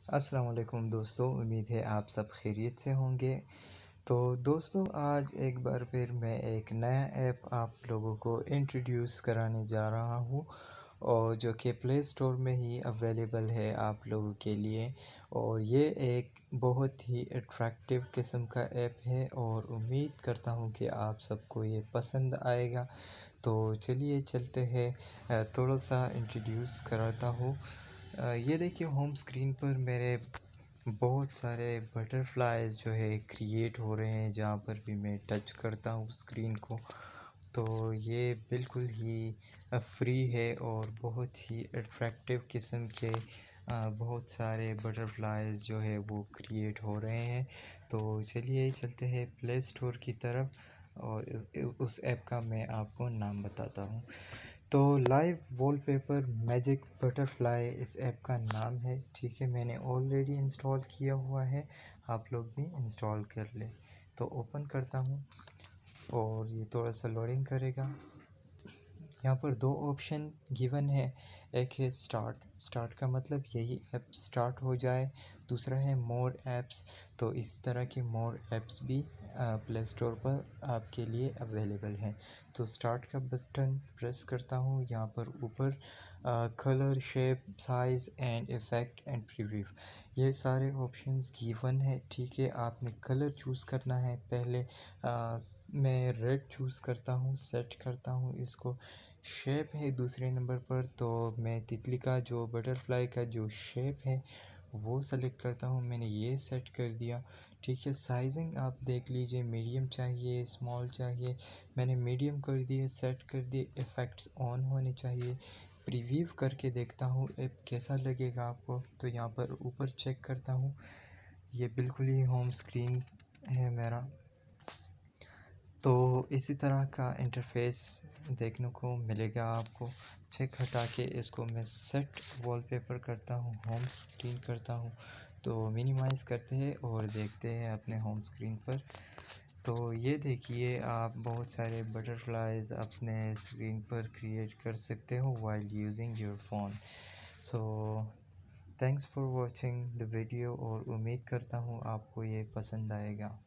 अस्सलाम वालेकुम दोस्तों, उम्मीद है आप सब खैरियत से होंगे। तो दोस्तों, आज एक बार फिर मैं एक नया ऐप आप लोगों को इंट्रोड्यूस कराने जा रहा हूँ और जो कि प्ले स्टोर में ही अवेलेबल है आप लोगों के लिए। और ये एक बहुत ही अट्रैक्टिव किस्म का ऐप है और उम्मीद करता हूँ कि आप सबको ये पसंद आएगा। तो चलिए चलते हैं, थोड़ा सा इंट्रोड्यूस कराता हूँ। ये देखिए, होम स्क्रीन पर मेरे बहुत सारे बटरफ्लाइज जो है क्रिएट हो रहे हैं जहाँ पर भी मैं टच करता हूँ स्क्रीन को। तो ये बिल्कुल ही फ्री है और बहुत ही अट्रैक्टिव किस्म के बहुत सारे बटरफ्लाइज जो है वो क्रिएट हो रहे हैं। तो चलिए चलते हैं प्ले स्टोर की तरफ और उस ऐप का मैं आपको नाम बताता हूँ। तो लाइव वॉलपेपर मैजिक बटरफ्लाई इस ऐप का नाम है। ठीक है, मैंने ऑलरेडी इंस्टॉल किया हुआ है, आप लोग भी इंस्टॉल कर लें। तो ओपन करता हूँ और ये थोड़ा सा लोडिंग करेगा। यहाँ पर दो ऑप्शन गिवन है, एक है स्टार्ट का मतलब यही ऐप स्टार्ट हो जाए, दूसरा है मोर ऐप्स। तो इसी तरह के मोर ऐप्स भी प्ले स्टोर पर आपके लिए अवेलेबल हैं। तो स्टार्ट का बटन प्रेस करता हूँ। यहाँ पर ऊपर colour, shape, size and effect and preview, ये सारे ऑप्शंस गिवन है। ठीक है, आपने कलर चूज़ करना है पहले। मैं रेड चूज़ करता हूँ, सेट करता हूँ इसको। शेप है दूसरे नंबर पर, तो मैं तितली का जो बटरफ्लाई का जो शेप है वो सेलेक्ट करता हूँ, मैंने ये सेट कर दिया। ठीक है, साइजिंग आप देख लीजिए, मीडियम चाहिए स्मॉल चाहिए, मैंने मीडियम कर दिए, सेट कर दिए। इफ़ेक्ट्स ऑन होने चाहिए। प्रीव्यू करके देखता हूँ ऐप कैसा लगेगा आपको। तो यहाँ पर ऊपर चेक करता हूँ, ये बिल्कुल ही होम स्क्रीन है मेरा। तो इसी तरह का इंटरफेस देखने को मिलेगा आपको। चेक हटा के इसको मैं सेट वॉलपेपर करता हूँ, होम स्क्रीन करता हूँ। तो मिनिमाइज़ करते हैं और देखते हैं अपने होम स्क्रीन पर। तो ये देखिए, आप बहुत सारे बटरफ्लाइज अपने स्क्रीन पर क्रिएट कर सकते हो while using your phone. So thanks for watching the video और उम्मीद करता हूँ आपको ये पसंद आएगा।